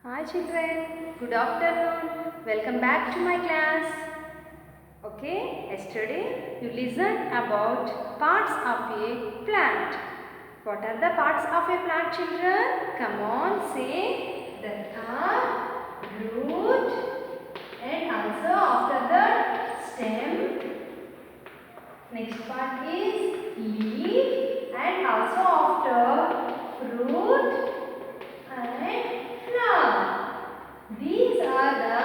Hi children, good afternoon. Welcome back to my class. Okay, yesterday you listened about parts of a plant. What are the parts of a plant, children? Come on, say that are root and also after that stem. Next part is leaf and also after fruit and flower. These are the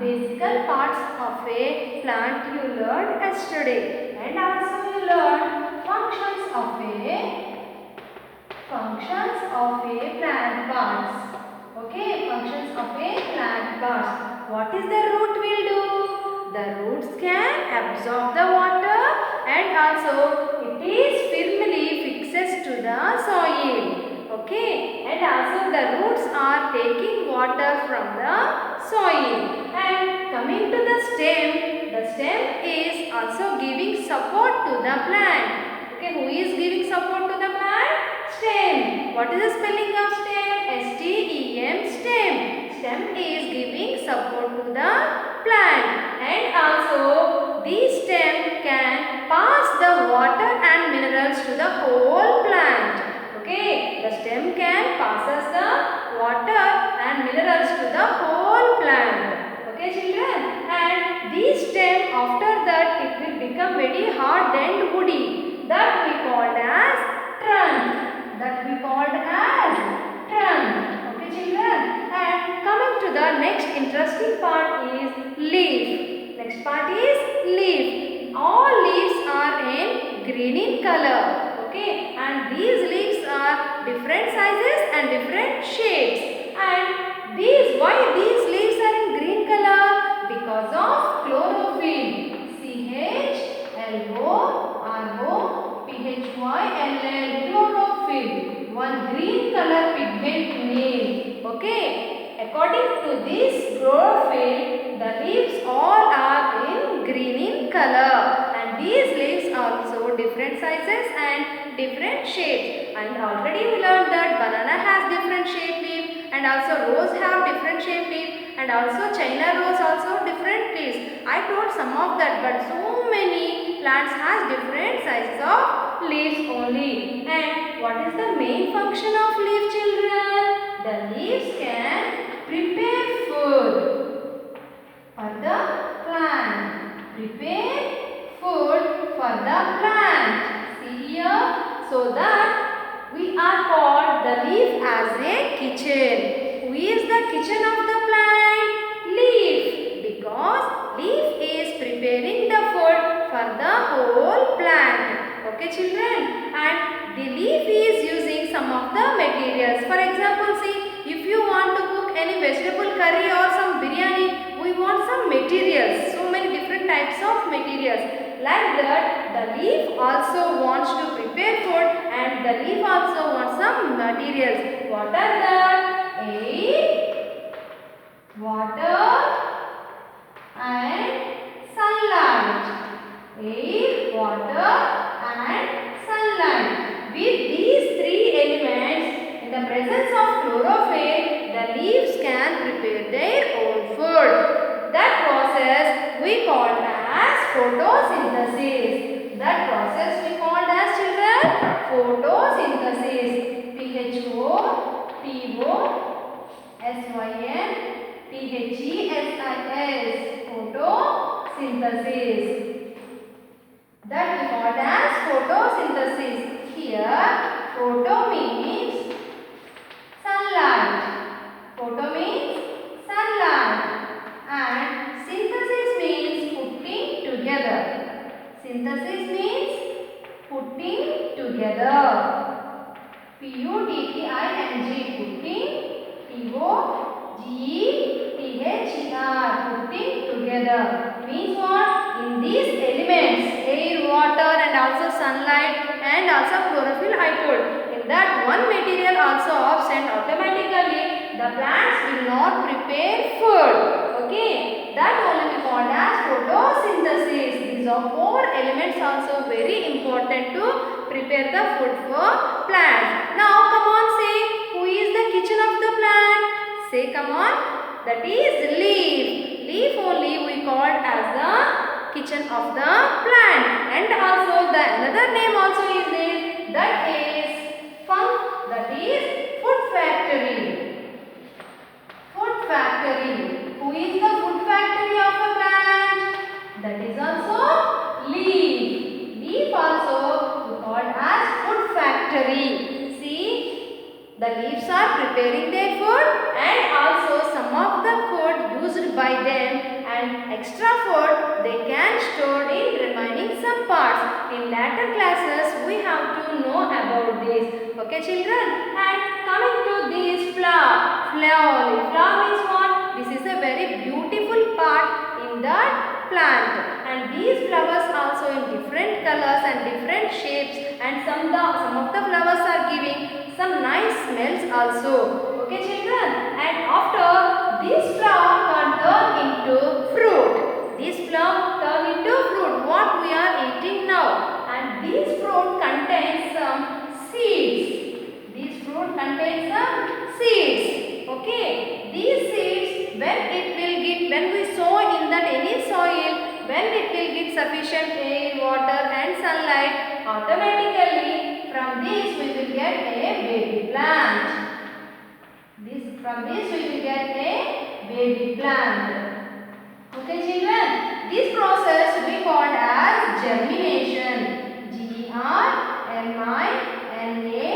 basic parts of a plant you learned yesterday, and also you learned functions of a plant parts. Okay, functions of a plant parts. What is the root will do? The roots can absorb the water and also it is firmly fixes to the soil. Okay, and also the roots are taking water from the soil. And coming to the stem is also giving support to the plant. Okay, who is giving support to the plant? Stem. What is the spelling of stem? S-T-E-M, stem. Stem is giving support to the plant. And also this stem can pass the water and minerals to the whole plant. Okay, the stem can passes the water and minerals to the whole plant. Okay, children. And this stem after that it will become very hard and woody. That we called as trunk. Okay, children. And coming to the next interesting part is leaf. Next part is leaf. All leaves are in green in color. Okay, and these leaves are different sizes and different shapes. And why these leaves are in green color? Because of chlorophyll. CHLOROPHYLL, chlorophyll. One green color pigment name. Okay, according to this chlorophyll, the leaves all are in green in color. And these leaves are also different sizes and different shapes. And already we learned that banana has different shape leaf and also rose have different shape leaf and also China rose also different leaves. I told some of that, but so many plants has different sizes of leaves only. And what is the main function of leaf, children? The leaves can prepare food for the plant. Prepare food for the plant. See here. So that we are called the leaf as a kitchen. Who is the kitchen of the plant? Leaf. Because leaf is preparing the food for the whole plant. Okay, children. And the leaf is using some of the materials. For example, see, if you want to cook any vegetable curry or some biryani, we want some materials. So many different types of materials. Like that, the leaf also wants to prepare food and the leaf also wants some materials. What are that? Air, water and sunlight. Air, water and sunlight. With these three elements, in the presence of chlorophyll, the leaves can prepare their own food. That process we call as photosynthesis. That process we called as, children, photosynthesis. PHOTOSYNTHESIS. Photosynthesis. That we called as photosynthesis. Here, photo means sunlight. Photo means sunlight. And synthesis means putting together. Synthesis means putting together. PUTTING, putting. TOGETHER, putting together. Means what? In these elements, air, water and also sunlight and also chlorophyll I told. In that one material also absent, automatically the plants will not prepare food. Okay, that only we called as photosynthesis. These are four elements also very important to prepare the food for plants. Now come on, say who is the kitchen of the plant? Say come on. That is leaf. Leaf only we called as the kitchen of the plant. And also the another name also is there. That is funk. That is food factory. Food factory. Who is the food factory of a plant? That is also leaf. Leaf also we called as food factory. See, the leaves are preparing their food and also some of the food used by them and extra food they can store in remaining some parts. In later classes we have to know about this. Okay children, and coming to this flower. Flower. Flower means what? This is a very beautiful part in that plant. And these flowers also in different colors and different shapes, and some of the flowers are giving some nice smells also. Okay children, and after this flower can turn into fruit. This flower turn into fruit what we are eating now, and this fruit contains some seeds. This fruit contains some seeds. Okay, these seeds when we sow in that any soil, when it will get sufficient air, water and sunlight, automatically from this we will get a baby plant. From this we will get a baby plant. Okay children, this process we called as germination. Germination.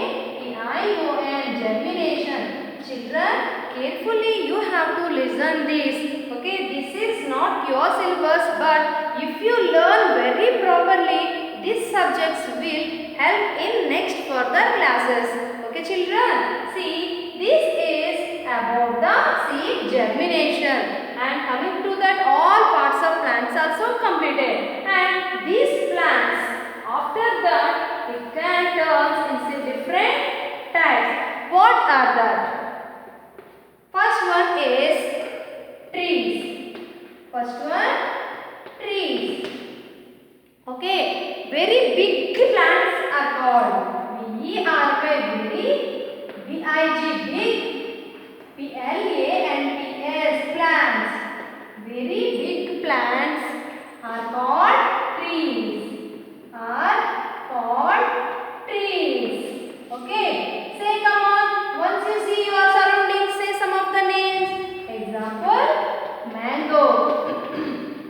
Germination. Children, carefully you have to listen this. Okay, this is not your syllabus, but if you learn very properly, these subjects will help in next further classes. Okay children, see, this is about the seed germination. And coming to that, all parts of plants also completed. And these plants, after that, it can turn into different types. What are that? First one is trees. First one, trees. Okay, very big plants are called very B-I-G, big, P-L-A-N-T-S, plants. Very big plants are called trees. Okay, say come on. Once you see your surroundings, say some of the names. Example, mango.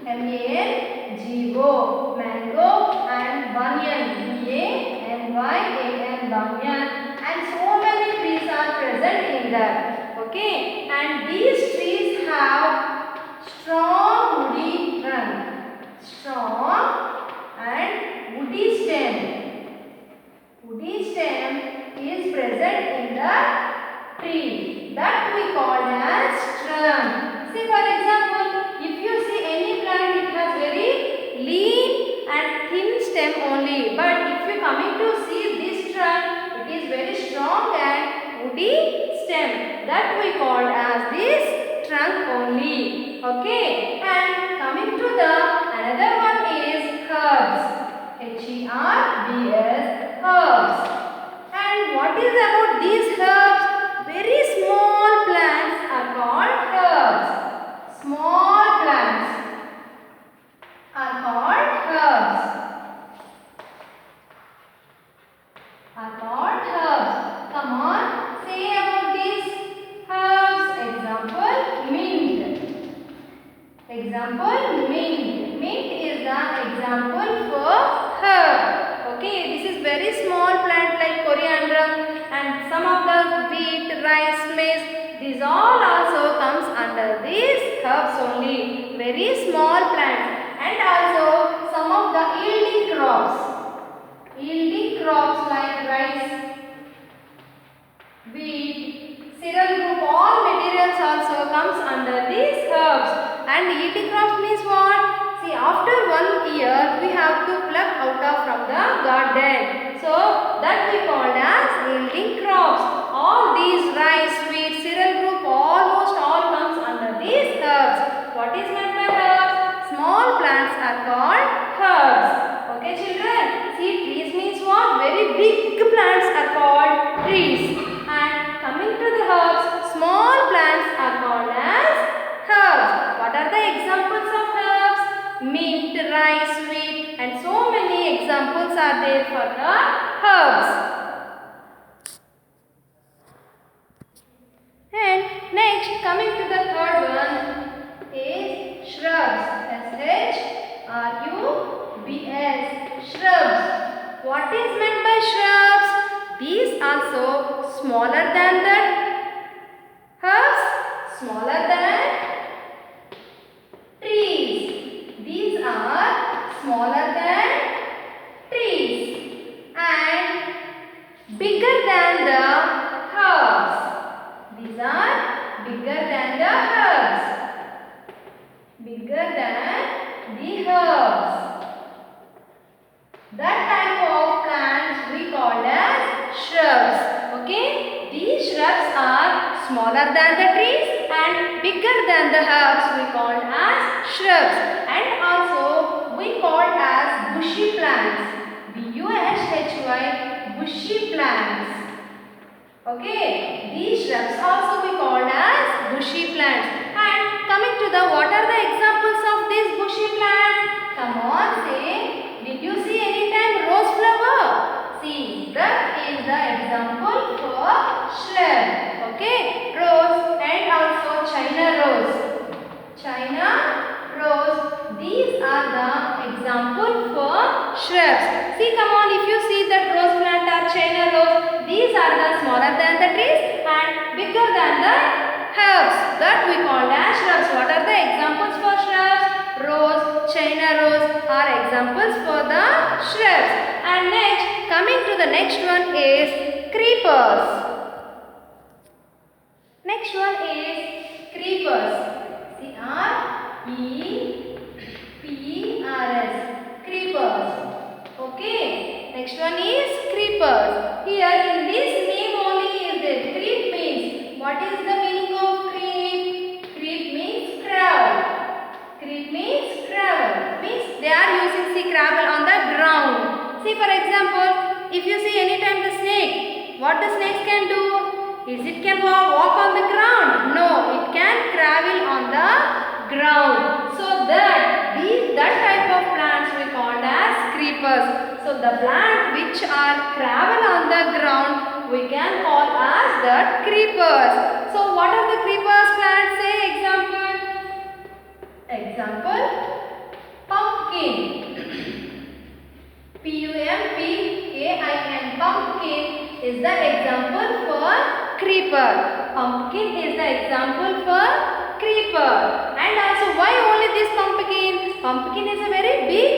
M-A-N-G-O, mango, and banyan. B-A-N-Y-A-N, banyan. And so many trees are present in that. Okay, and these trees have strong woody trunk. Strong and woody stem. Woody stem is present in the tree. That we call as trunk. See, for example, if you see any plant, it has very lean and thin stem only. But if you coming to see this trunk, it is very strong and woody stem. That we call as this trunk only. Okay. And coming to the another one is herbs. H-E-R-B-S, herbs. And what is about these herbs? Very small plants are called herbs. Small plants are called herbs. Come on, say about these herbs. Example, mint. Mint is the example for herb. Okay, this is very small plant like coriander and some of the wheat, rice, maize. These all also comes under these herbs only. Very small plants. And also some of the yielding crops. Yielding crops like rice, wheat, cereal group, all materials also comes under these herbs. And yielding crops means what? See, after 1 year we have to pluck out of from the garden. So that we call as yielding crops. All these rice, wheat, cereal group, almost all comes under these herbs. What is meant by herbs? Small plants are called herbs. Okay children, see, trees means what? Very big plants are called trees. And coming to the herbs, small plants are there for the herbs. And next, coming to the third one is shrubs. S-H-R-U-B-S. Shrubs. What is meant by shrubs? These also smaller than the herbs, smaller than trees. These are smaller than trees and bigger than the herbs. These are bigger than the herbs. Bigger than the herbs. That type of plants we call as shrubs. Okay? These shrubs are smaller than the trees and bigger than the herbs we call as shrubs. And also we call as bushy plants. B-U-S-H-Y, bushy plants. Okay, these shrubs also we call as bushy plants. And coming to the, what are the examples of these bushy plants? Come on, say, did you see any time rose flower? See, that is the example for shrub. Okay, rose and also China rose. China rose, these are the example for shrubs. See, come on, if you see that rose plant or China rose, these are the smaller than the trees and bigger than the herbs. That we call as shrubs. What are the examples for shrubs? Rose, China rose are examples for the shrubs. And next, coming to the next one is creepers. Next one is creepers. C-R-E-P-R-S. Creepers. Okay. Next one is creepers. Here in this name only is there. Creep means, what is the meaning of creep? Creep means crawl. Creep means crawl. Means they are using crawl on the ground. See, for example, if you see anytime the snake, what the snakes can do? Is it can walk on the ground? No, it can crawl on the ground. So that type of plants we called as creepers. So the plant which are crawl on the ground we can call as the creepers. So what are the creepers plants? Say example. Example, pumpkin. P-U-M-P-K-I-N. Pumpkin is the example for creeper. Pumpkin is the example for creeper. And also, why only this pumpkin? Pumpkin is a very big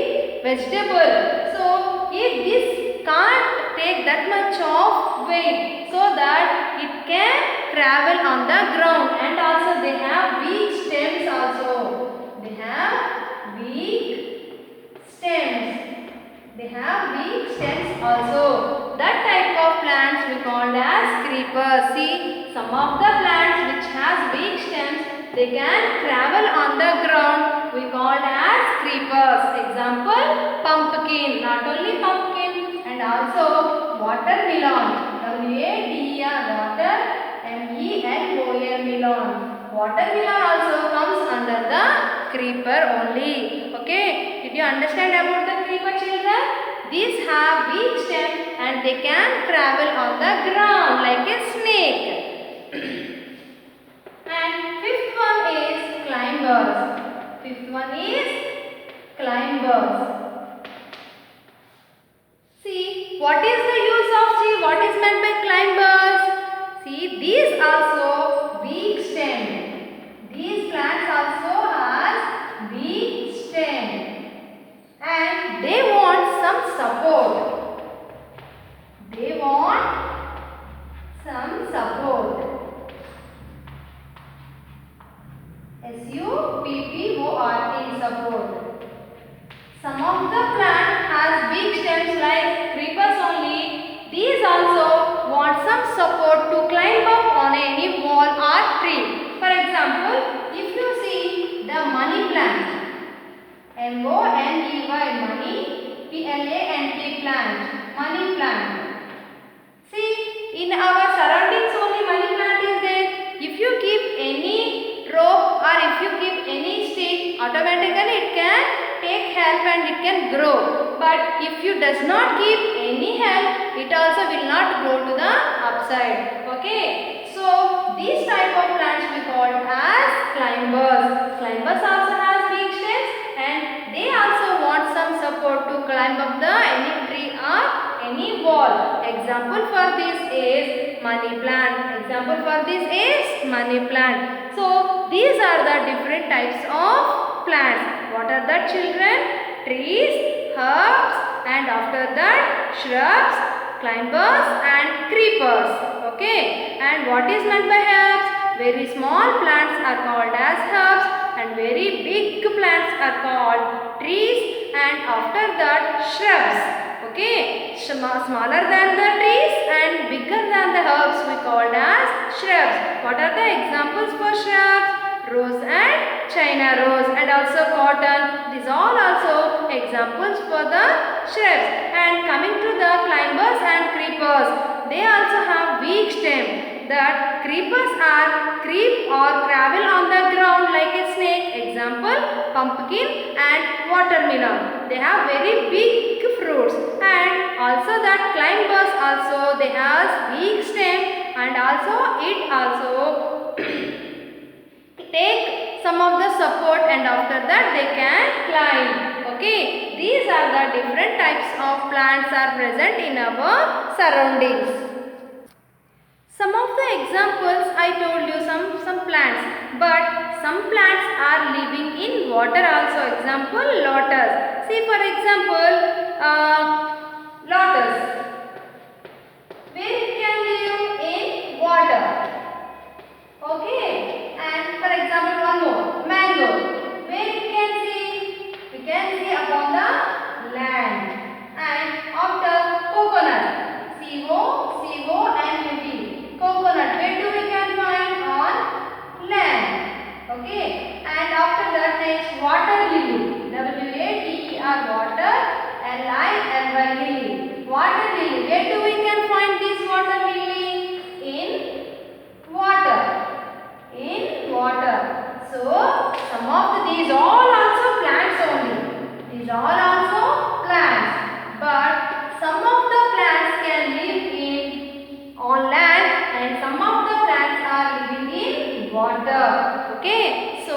vegetable. So if this can't take that much of weight, so that it can travel on the ground. And also they have weak stems also. They have weak stems. They have weak stems also. That type of plants we called as creepers. See, some of the plants which has weak stems, they can travel on the ground. We called as creepers. Example, pumpkin. Not only pumpkin, and also watermelon. W-A-T-E-R, water, M-E-L-O-N, melon. Watermelon also comes under the creeper only. Okay, did you understand about the creeper, children? These have weak stem and they can travel on the ground like a snake. And fifth one is climbers. Fifth one is climbers. See, what is the use of tree? What is meant by climbers? See, these also weak stem. These plants also has weak stem. And they want some support. They want some support. S-U-P-P-O-R-T, support. Some of the plant has big stems like creepers only. These also want some support to climb up on any wall or tree. For example, if you see the money plant, M-O-N-E-Y, money, P-L-A-N-T plant, money plant. See, in our surroundings only money plant is there. If you keep any rope or if you keep any stick, automatically it can take help and it can grow. But if you does not give any help, it also will not grow to the upside. Okay. So these type of plants we call as climbers. Climbers also has big stems and they also want some support to climb up the any tree or any wall. Example for this is money plant. Example for this is money plant. So these are the different types of plants. What are the children? Trees, herbs, and after that shrubs, climbers and creepers. Okay. And what is meant by herbs? Very small plants are called as herbs and very big plants are called trees and after that shrubs. Okay. Smaller than the trees and bigger than the herbs we called as shrubs. What are the examples for shrubs? Rose and China rose and also cotton. These all also examples for the shrubs. And coming to the climbers and creepers, they also have weak stem. That creepers are creep or travel on the ground like a snake. Example, pumpkin and watermelon. They have very big fruits. And also that climbers also they have weak stem and also it also take some of the support and after that they can climb. Okay, these are the different types of plants are present in our surroundings. Some of the examples I told you some plants, but some plants are living in water also. Example, lotus. See for example, lotus. Where it can live in water. Okay. And for example, one more, mango. Where it can see? We can see upon the land. And after coconut, CO and UT. Coconut, where do we can find on land? Okay. And after that next water lily. WATER water LILY lily. Water lily. Where do we can find this water lily? In water. In water. So some of these all also plants only. These all also plants. But some of the plants can live in on land and some of the plants are living in water. Okay. So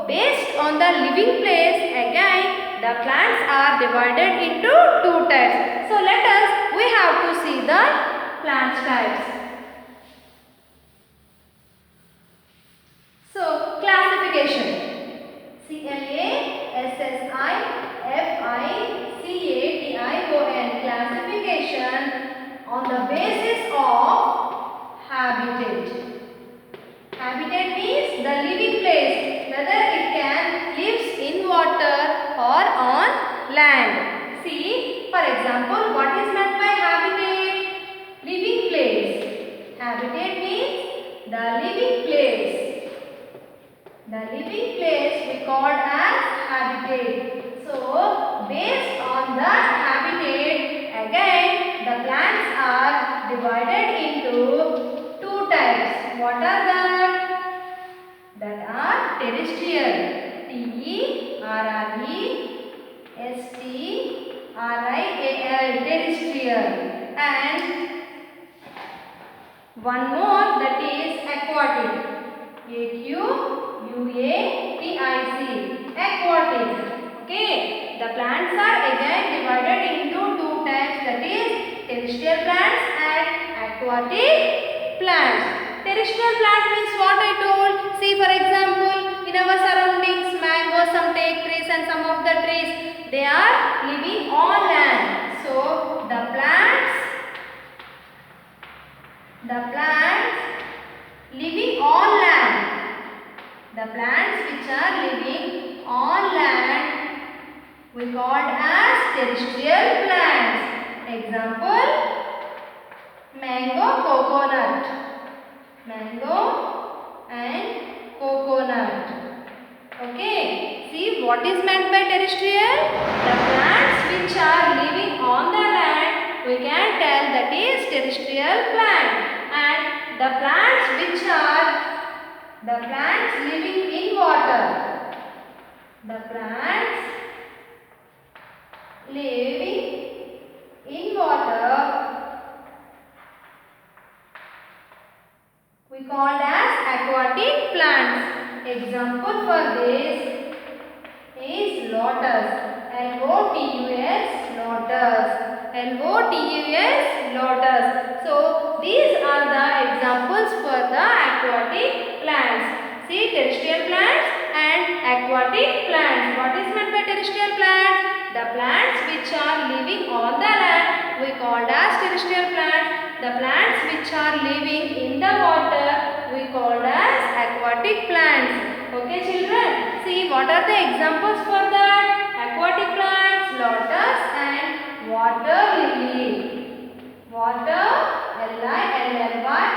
based on the living place again the plants are divided into two types. So we have to see the plant types. So classification. CLASSIFICATION. Classification on the basis of habitat. Habitat means the living place, whether it can lives in water or on land. See, for example, what is meant by habitat? Living place. Habitat means the living place. The living place we called as habitat. So, based on that habitat, again the plants are divided into two types. What are that? That are terrestrial. TERRESTRIAL. Terrestrial. And one more that is aquatic. AQUATIC. Aquatic. Okay. The plants are again divided into two types, that is terrestrial plants and aquatic plants. Terrestrial plants means what I told. See for example, in our surroundings, mangoes, some teak trees and some of the trees, they are living on land. So the plants living on land. The plants which are living on land we called as terrestrial plants. Example, mango, coconut. Mango and coconut. Okay. See what is meant by terrestrial? The plants which are living on the land we can tell that is terrestrial plant. And the plants which are living in water. The plants living in water we called as aquatic plants. Example for this is lotus. L-O-T-U-S, lotus. L-O-T-U-S, lotus. So these are the examples for the aquatic plants. See, terrestrial plants and aquatic plants. What is meant by terrestrial plants? The plants which are living on the land we called as terrestrial plants. The plants which are living in the water we called as aquatic plants. Okay children, see what are the examples for that? Aquatic plants, lotus and water lily. Water, L-I-L-L-Y,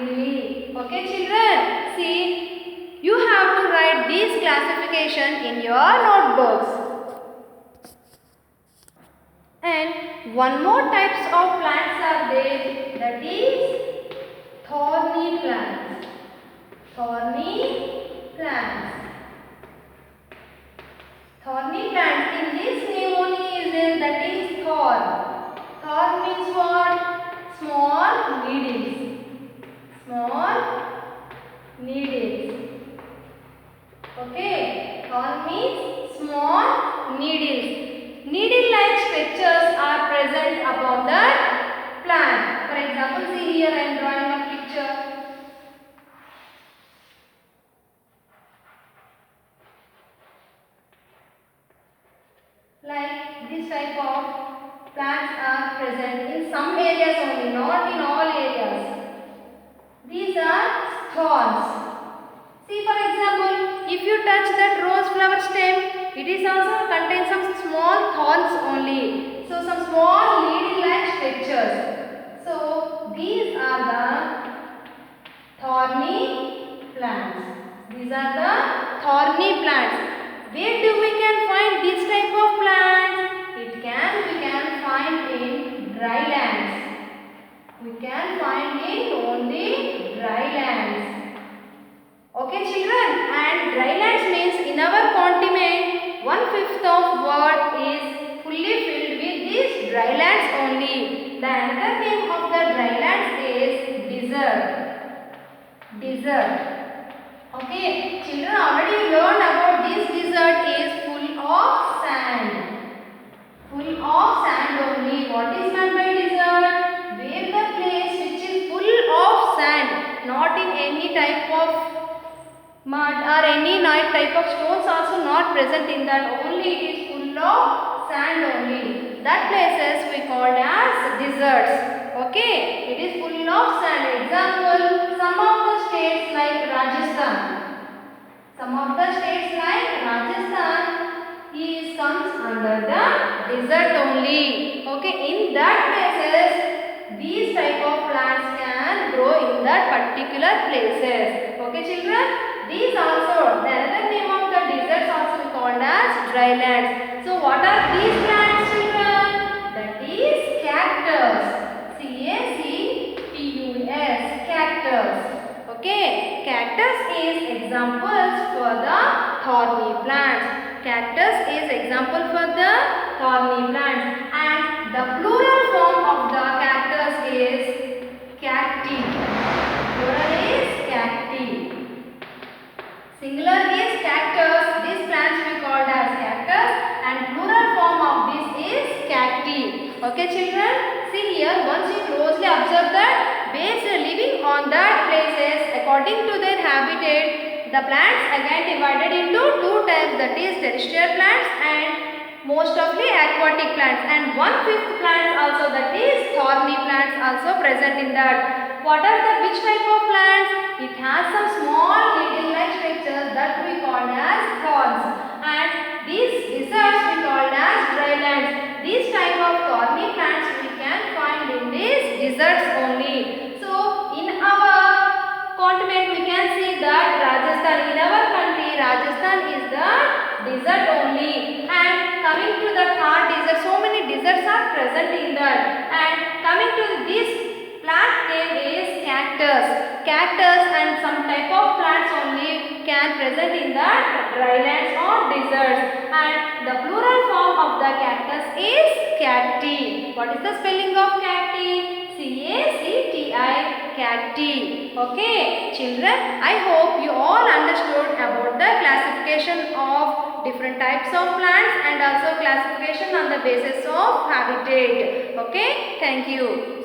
lily. Okay children, see you have to write these classification in your notebooks. And one more types of plants are there, that is thorny plants. Thorny plants. Thorny plants, in this name only is there, that is thorn. Thorn means what? Small needles. Small needles. Okay, thorn means small needles. Needle-like structures are present upon the plant. For example, see here I am drawing one picture. Like this type of plants are present in some areas only, not in all areas. These are thorns. See for example, if you touch that rose flower stem, it is also contains some small thorns only. So some small needle-like structures. So these are the thorny plants. These are the thorny plants. Where do we can find this type of plants? We can find in dry lands. We can find in only dry lands. Okay children, and dry lands means in our continent 1/5 of world is fully filled with these dry lands only. The another name of the dry lands is desert. Desert. Okay, children already learned about this desert is full of sand. Full of sand only. What is meant by desert? Where the place which is full of sand, not in any type of mud or any type of stones also not present in that, only it is full of sand only. That places we called as deserts. Okay, it is full of sand. Example, some of the states like Rajasthan. Some of the states like Rajasthan comes under the desert only. Okay, in that places these type of plants can grow in that particular places. Okay children. These also, the another name of the deserts also called as dry lands. So what are these plants children? That is cactus. C-A-C-T-U-S, cactus. Okay, cactus is examples for the thorny plants. Cactus is example for the thorny plants. And the plural form of the cactus is cacti. Plural is cacti. Singular is cactus. These plants we called as cactus and plural form of this is cacti. Okay children, see here once you closely observe that birds living on that places according to their habitat, the plants again divided into two types, that is terrestrial plants and most ofly aquatic plants, and 1/5 plants also, that is thorny plants also present in that. What are the which type of plants? It has some small needle-like structures that we call as thorns, and these deserts we call as dry lands. These type of thorny plants we can find in these deserts only. So in our continent we can see that Rajasthan, in our country Rajasthan is the desert only, and coming to the Thar desert, so many deserts are present in that, and coming to this plant name is cactus. Cactus and some type of plants only can present in the drylands or deserts. And the plural form of the cactus is cacti. What is the spelling of cacti? C-A-C-T-I, cacti. Okay, children, I hope you all understood about the classification of different types of plants and also classification on the basis of habitat. Okay, thank you.